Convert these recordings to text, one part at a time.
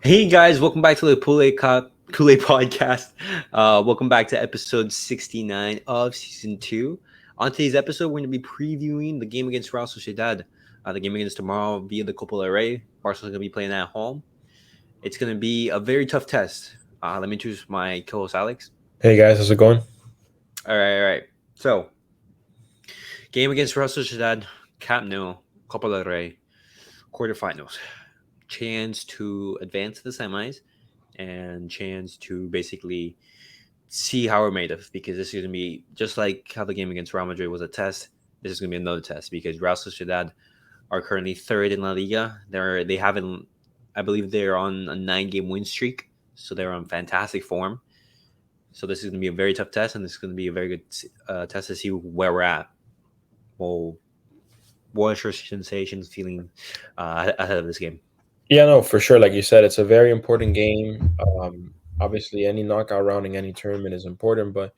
Hey guys, welcome back to the Kool-Aid podcast. Welcome back to episode 69 of season 2. On today's episode, we're going to be previewing the game against Real Sociedad. The game against tomorrow via the Copa del Rey. Barcelona's going to be playing at home. It's going to be a very tough test. Let me introduce my co-host Alex. Hey guys, how's it going? All right. So, game against Real Sociedad, Camp Nou, Copa del Rey, quarterfinals. Chance to advance to the semis and chance to basically see how we're made of, because this is going to be just like how the game against Real Madrid was a test. This is going to be another test because Real Sociedad are currently third in La Liga. They haven't, I believe they're on a 9-game win streak, so they're on fantastic form. So this is going to be a very tough test, and this is going to be a very good test to see where we're at. Well, what is your sensations feeling ahead of this game? Yeah, no, for sure. Like you said, it's a very important game. Obviously, any knockout round in any tournament is important, but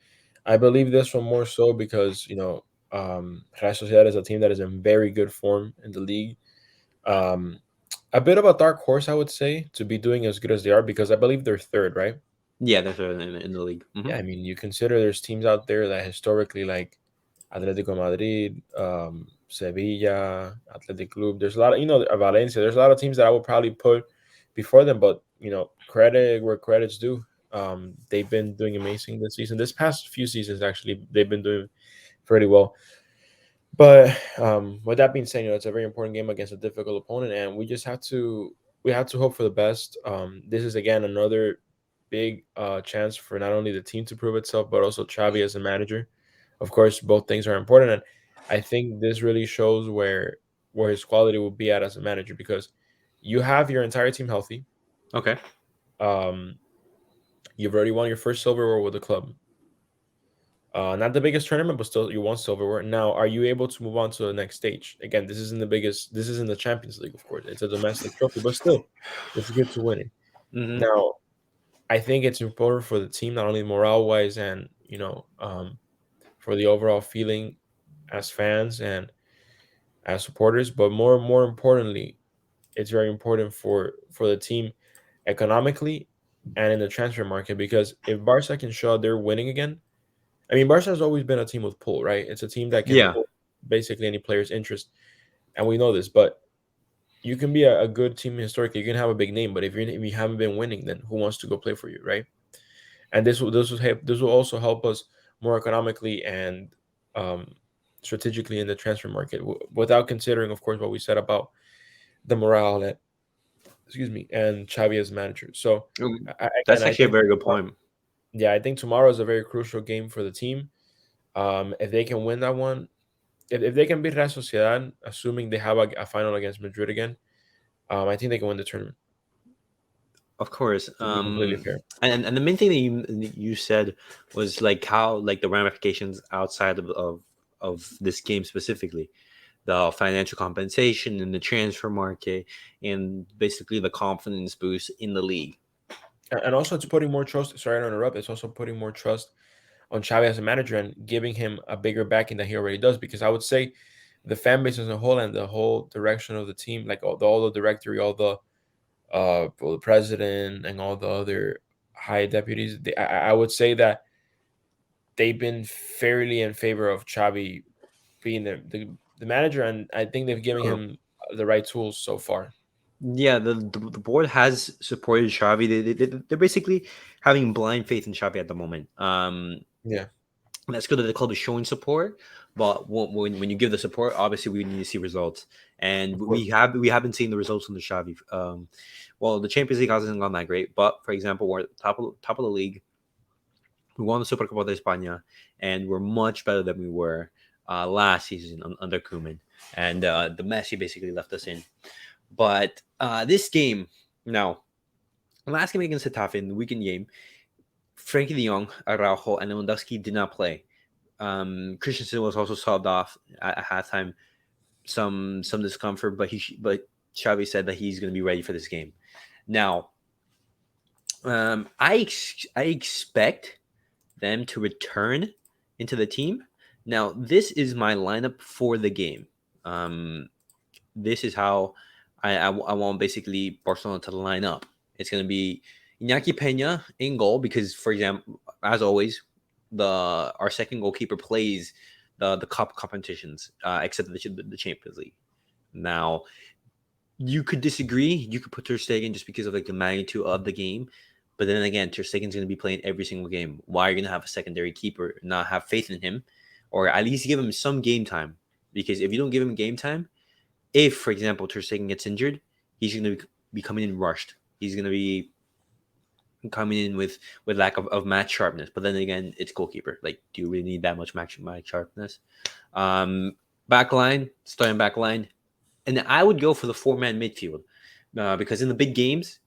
I believe this one more so because Real Sociedad is a team that is in very good form in the league. Um, a bit of a dark horse, I would say, to be doing as good as they are because I believe they're third, right? Yeah, they're third in the league. Yeah, I mean, you consider there's teams out there that historically like Atletico Madrid, Sevilla, Athletic Club. There's a lot of Valencia. There's a lot of teams that I would probably put before them, but credit where credit's due. They've been doing amazing this season. This past few seasons, actually, they've been doing pretty well. But with that being said, it's a very important game against a difficult opponent, and we have to hope for the best. This is again another big chance for not only the team to prove itself, but also Xavi as a manager. Of course, both things are important, and I think this really shows where his quality will be at as a manager because you have your entire team healthy. Okay. Um, you've already won your first silverware with the club. Not the biggest tournament, but still you won silverware. Now, are you able to move on to the next stage? Again, this isn't the biggest. This isn't the Champions League, of course. It's a domestic trophy, but still, it's good to win it. Mm-hmm. Now, I think it's important for the team, not only morale wise and for the overall feeling as fans and as supporters, but more importantly, it's very important for the team economically and in the transfer market because if Barca can show they're winning again, I mean Barca has always been a team with pull, right? It's a team that can Yeah. pull basically any player's interest, and we know this. But you can be a good team historically, you can have a big name, but if you haven't been winning, then who wants to go play for you, right? And this will also help us more economically and um, strategically in the transfer market, without considering, of course, what we said about the morale that excuse me and Xavi as manager. So again, That's I actually a think very good point. yeah, I think tomorrow is a very crucial game for the team. If they can win that one, if they can beat Real Sociedad, assuming they have a final against Madrid again, I think they can win the tournament. Of course. To be completely fair. And the main thing that you said was like how like the ramifications outside of this game specifically, the financial compensation and the transfer market, and basically the confidence boost in the league. And also, it's putting more trust. Sorry to interrupt. It's also putting more trust on Xavi as a manager and giving him a bigger backing than he already does. Because I would say the fan base as a whole and the whole direction of the team, like all the directory, well, the president and all the other high deputies, I would say that they've been fairly in favor of Xavi being the manager, and I think they've given Oh. him the right tools so far. Yeah, the board has supported Xavi. They're basically having blind faith in Xavi at the moment. Yeah, That's good that the club is showing support, but when you give the support, obviously we need to see results, and of course. we haven't seen the results from the Xavi. Well, the Champions League hasn't gone that great, but for example, we're top of the league. We won the Supercopa de España, and we're much better than we were last season under Koeman, and the mess he basically left us in. But this game, now, last game against Getafe in the weekend game, Frankie de Jong, Araujo, and Lewandowski did not play. Christensen was also subbed off at halftime. Some discomfort, but Xavi said that he's going to be ready for this game. Now, I expect them to return into the team. Now, this is my lineup for the game. This is how I want basically Barcelona to line up. It's going to be Iñaki Peña in goal because, for example, as always, our second goalkeeper plays the cup competitions, except the Champions League. Now, you could disagree. You could put Ter Stegen just because of like the magnitude of the game, but then again, Ter Stegen's going to be playing every single game. Why are you going to have a secondary keeper, not have faith in him, or at least give him some game time? Because if you don't give him game time, if, for example, Ter Stegen gets injured, he's going to be coming in rushed. He's going to be coming in with lack of match sharpness. But then again, it's goalkeeper. Like, do you really need that much match sharpness? Starting back line, and I would go for the 4-man midfield because in the big games,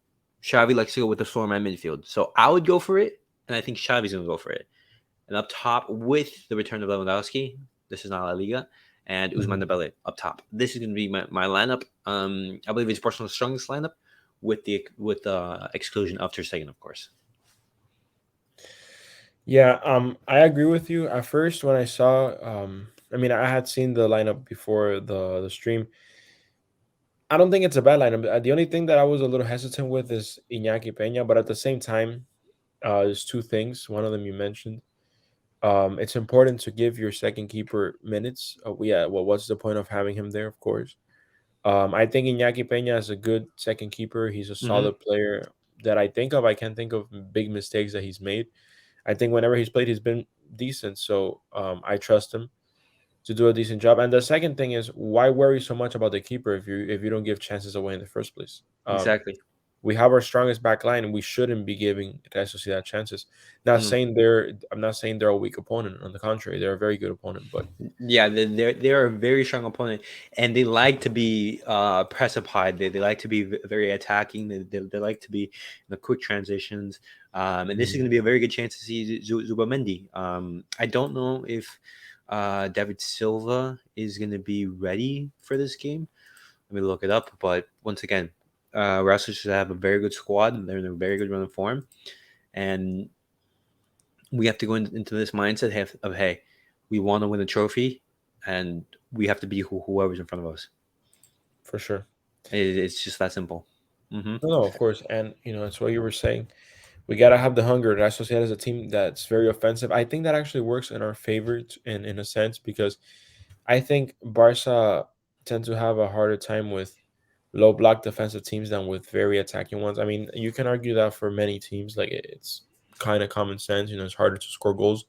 Xavi likes to go with the 4-man midfield. So I would go for it, and I think Xavi's going to go for it. And up top, with the return of Lewandowski, this is not La Liga, and Ousmane Dembele up top. This is going to be my lineup. I believe it's Barcelona's strongest lineup, with the exclusion of Ter Stegen, of course. Yeah, I agree with you. At first, when I saw, I mean, I had seen the lineup before the stream. I don't think it's a bad lineup. The only thing that I was a little hesitant with is Iñaki Peña, but at the same time, there's two things. One of them you mentioned. It's important to give your second keeper minutes. Well, what's the point of having him there? Of course. I think Iñaki Peña is a good second keeper. He's a Mm-hmm. solid player that I think of. I can't think of big mistakes that he's made. I think whenever he's played, he's been decent. So I trust him to do a decent job. And the second thing is, why worry so much about the keeper if you don't give chances away in the first place? Exactly. We have our strongest back line, and we shouldn't be giving Real Sociedad chances. I'm not saying they're a weak opponent. On the contrary, they're a very good opponent. But Yeah, they're a very strong opponent, and they like to be press up high. They like to be very attacking. They like to be in the quick transitions. And this is going to be a very good chance to see Zubamendi. I don't know if David Silva is going to be ready for this game. Let me look it up. But once again, Real Sociedad have a very good squad. They're in a very good run of form, and we have to go into this mindset of hey, we want to win a trophy, and we have to be whoever's in front of us. for sure. It's just that simple. No, of course. And, it's what you were saying. We got to have the hunger. Real Sociedad is a team that's very offensive. I think that actually works in our favor in a sense because I think Barca tend to have a harder time with low block defensive teams than with very attacking ones. I mean, you can argue that for many teams. Like, it's kind of common sense. It's harder to score goals.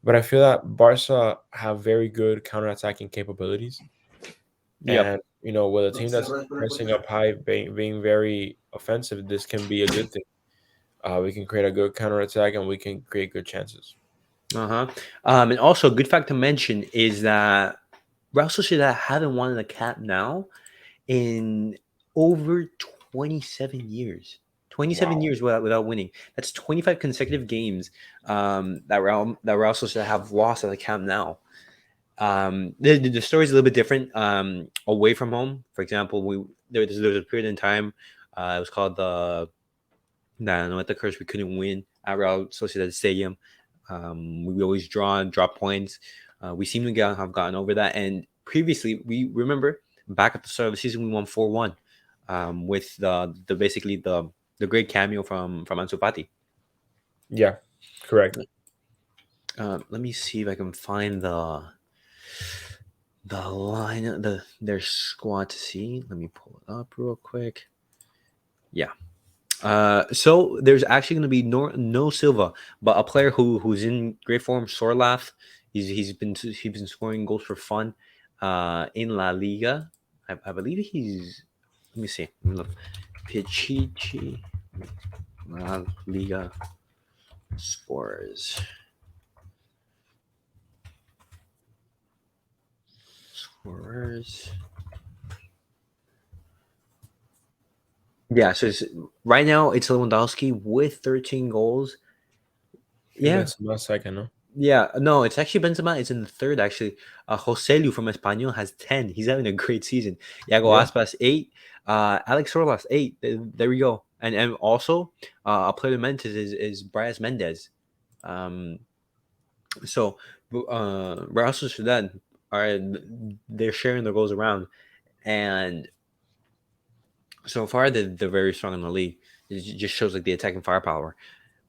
But I feel that Barca have very good counter-attacking capabilities. Yep. And, with a team that's pressing up high, being very offensive, this can be a good thing. We can create a good counterattack and we can create good chances. Uh-huh. And also, a good fact to mention is that Real Sociedad haven't won the cap now in over 27 years. 27 Wow. years without winning. That's 25 consecutive games that Real Sociedad have lost at the Camp Nou. The story is a little bit different. Away from home, for example, there was a period in time. It was called the curse. We couldn't win at Real Sociedad Stadium. We always drop points. We seem to have gotten over that. And previously, we remember back at the start of the season, we won 4-1 with basically the great cameo from Ansu Fati. Yeah, correct. Let me see if I can find the line, their squad to see. Let me pull it up real quick. Yeah. So there's actually going to be no Silva, but a player who's in great form, Sorlath. He's been scoring goals for fun in La Liga. I believe he's. Let me see. Let me look. Pichichi La Liga scores. Scorers. Yeah, so right now it's Lewandowski with 13 goals. Yeah, Benzema second, no? yeah. No, it's actually Benzema. It's in the third, actually. Joselu from Espanyol has 10. He's having a great season. Iago Yeah. Aspas, 8. Alex Sorlas, 8. There we go. And also, a player to mention is Bryce Mendez. Um, so, Real Sociedad are they're sharing their goals around, and so far they're very strong in the league. It just shows like the attacking firepower.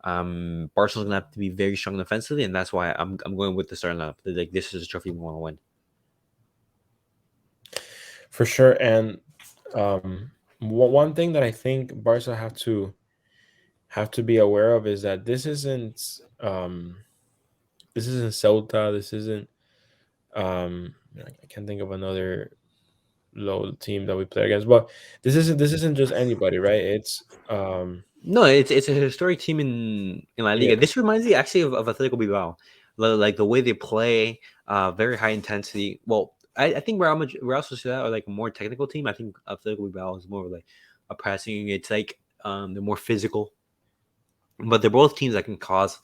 Barcelona's gonna have to be very strong defensively, and that's why I'm going with the starting lineup. Like this is a trophy we want to win. For sure. And one thing that I think Barca have to be aware of is that this isn't Ceuta. This isn't I can't think of another low team that we play against. But this isn't just anybody, right? It's No, it's a historic team in La yeah, Liga. This reminds me actually of Atletico Bilbao, like the way they play, very high intensity. Well, I think Real Sociedad are like a more technical team. I think Atletico Bilbao is more of like a pressing. It's like they're more physical, but they're both teams that can cause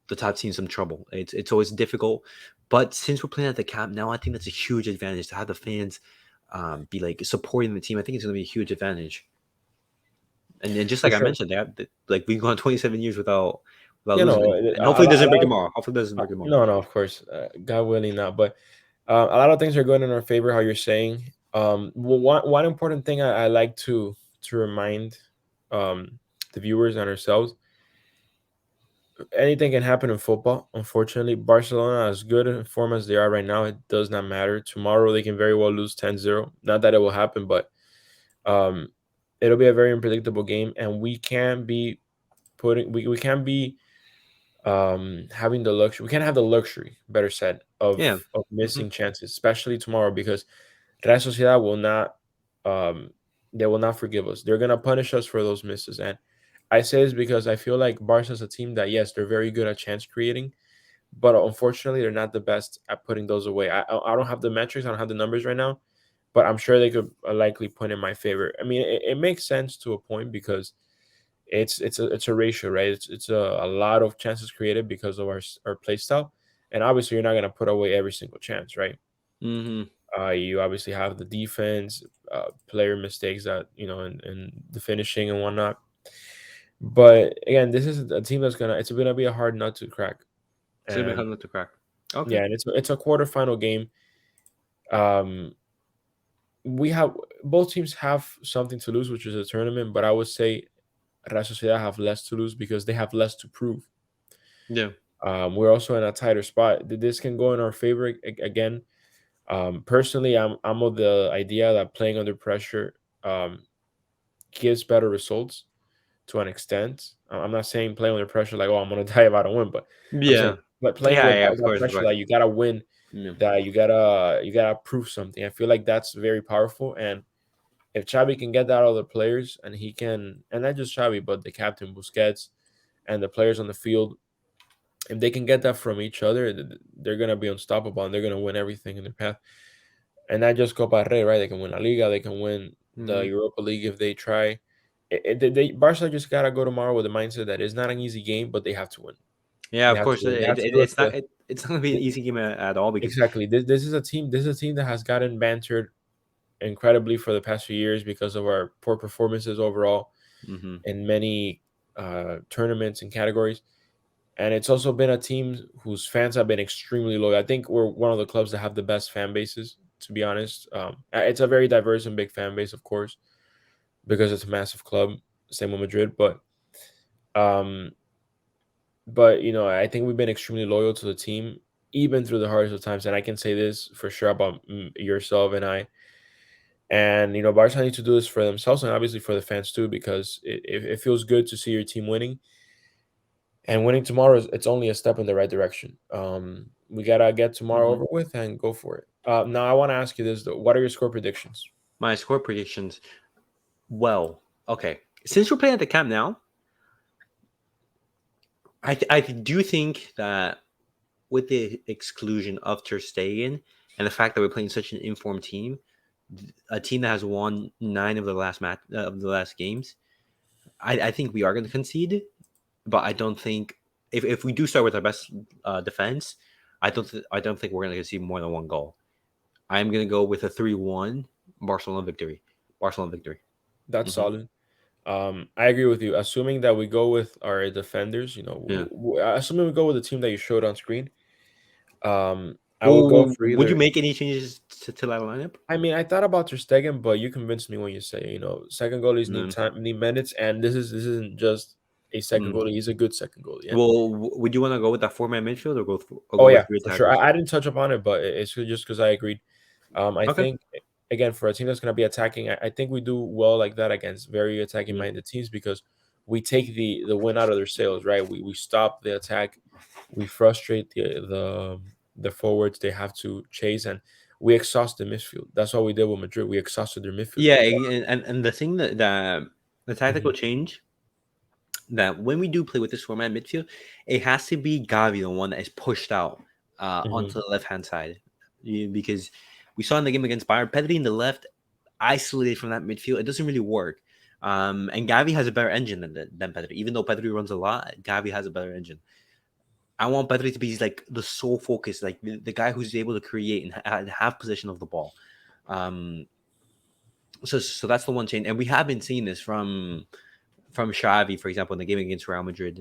the top team some trouble. It's always difficult, but since we're playing at the Camp now, I think that's a huge advantage to have the fans be like supporting the team. I think it's going to be a huge advantage. And then just for like I sure. mentioned, like we've gone 27 years without You losing, know, and hopefully it a doesn't break lot tomorrow. Hopefully it doesn't break tomorrow. no, no, of course, God willing, not. But a lot of things are going in our favor. How you're saying. One important thing I like to remind the viewers and ourselves: anything can happen in football. Unfortunately, Barcelona, as good in form as they are right now, it does not matter. Tomorrow they can very well lose 10-0. Not that it will happen, but um, it'll be a very unpredictable game, and we can't be having the luxury. We can't have the luxury, better said, Yeah. of Hmm. missing chances, especially tomorrow, because Real Sociedad will not um they will not forgive us. They're gonna punish us for those misses. And I say this because I feel like Barca is a team that, yes, they're very good at chance creating, but unfortunately they're not the best at putting those away. I don't have the metrics, I don't have the numbers right now, but I'm sure they could likely point in my favor. I mean, it makes sense to a point because it's a ratio, right? It's a lot of chances created because of our play style, and obviously you're not gonna put away every single chance, right? Hmm. You obviously have the defense, player mistakes that and the finishing and whatnot. But again, this is a team it's gonna be a hard nut to crack, It's gonna be and hard to crack. Okay. yeah, and it's a quarterfinal game. Um, we have both teams have something to lose, which is a tournament, but I would say Real Sociedad have less to lose because they have less to prove. Yeah. We're also in a tighter spot. This can go in our favor again. Personally, I'm of the idea that playing under pressure gives better results to an extent. I'm not saying playing under pressure like, oh, I'm gonna die if I don't win, but I'm saying Yeah. like playing Yeah. with Yeah. that Of pressure course. that you gotta win, Yeah. that you gotta prove something. I feel like that's very powerful, and if Xavi can get that out of the players, and he can, and not just Xavi, but the captain Busquets and the players on the field, if they can get that from each other, they're gonna be unstoppable and they're gonna win everything in their path. And not just Copa del Rey, right? They can win La Liga, they can win the Hmm. Europa League if they try. Barca just gotta go tomorrow with the mindset that it's not an easy game, but they have to win. Yeah. They Of have to course. win. They have to do it It's for not. It's not gonna be an easy game at all because. exactly. This is a team. This is a team that has gotten bantered incredibly for the past few years because of our poor performances overall Hmm. in many tournaments and categories. And it's also been a team whose fans have been extremely loyal. I think we're one of the clubs that have the best fan bases, to be honest. It's a very diverse and big fan base, of course, because it's a massive club. Same with Madrid, um, but I think we've been extremely loyal to the team, even through the hardest of times. And I can say this for sure about yourself and I. And Barca need to do this for themselves and obviously for the fans too, because it feels good to see your team winning. And winning tomorrow it's only a step in the right direction. We gotta get tomorrow Hmm. over with and go for it. Now I want to ask you this though: what are your score predictions? My score predictions. Well, okay. Since we're playing at the Camp now, I do think that with the exclusion of Ter Stegen and the fact that we're playing such an informed team, a team that has won 9 of the last games, I think we are going to concede. But I don't think if we do start with our best defense, I don't think we're going to concede more than one goal. I'm going to go with a 3-1 Barcelona victory. Barcelona victory. That's Hmm. solid. I agree with you. Assuming that we go with our defenders, Yeah. assuming we go with the team that you showed on screen, I would go Well, for would you either. make any changes to that lineup? I mean, I thought about Ter Stegen, but you convinced me when you say, second goalies need No. time, need minutes, and this isn't just a second Mm. goalie. He's a good second goalie. Yeah. Well, would you want to go with that four-man midfield or Oh go with yeah, three for sure. attackers? I didn't touch upon it, but it's just because I agreed. I Okay. think again for a team that's going to be attacking, I think we do well like that against very attacking Mm. minded teams because we take the win out of their sails, right? We stop the attack, we frustrate the forwards they have to chase, and we exhaust the midfield. That's what we did with Madrid. We exhausted their midfield. Yeah, and the thing that the tactical Mhm, change that when we do play with this four-man midfield, it has to be Gavi, the one that is pushed out onto mhm. the left-hand side, because we saw in the game against Bayern, Pedri in the left, isolated from that midfield, it doesn't really work. And Gavi has a better engine than Pedri, even though Pedri runs a lot. Gavi has a better engine. I want Pedri to be like the sole focus, like the guy who's able to create and have possession of the ball. Um, so that's the one change, and we have been seeing this from Xavi, for example, in the game against Real Madrid,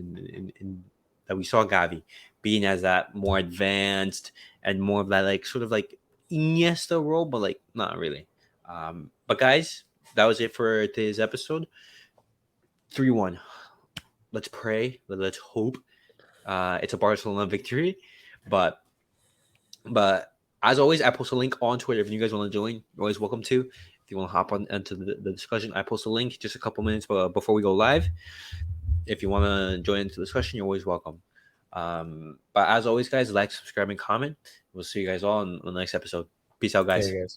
that we saw Gavi being as that more advanced and more of that like sort of like Iniesta role, but like not really. But guys, that was it for today's episode. 3-1. Let's pray. Let's hope it's a Barcelona victory. But as always, I post a link on Twitter if you guys want to join. You're always welcome to. If you want to hop on into the discussion, I post a link just a couple minutes before we go live. If you want to join into the discussion, you're always welcome. But as always, guys, like, subscribe, and comment. We'll see you guys all on the next episode. Peace out, There guys. you guys.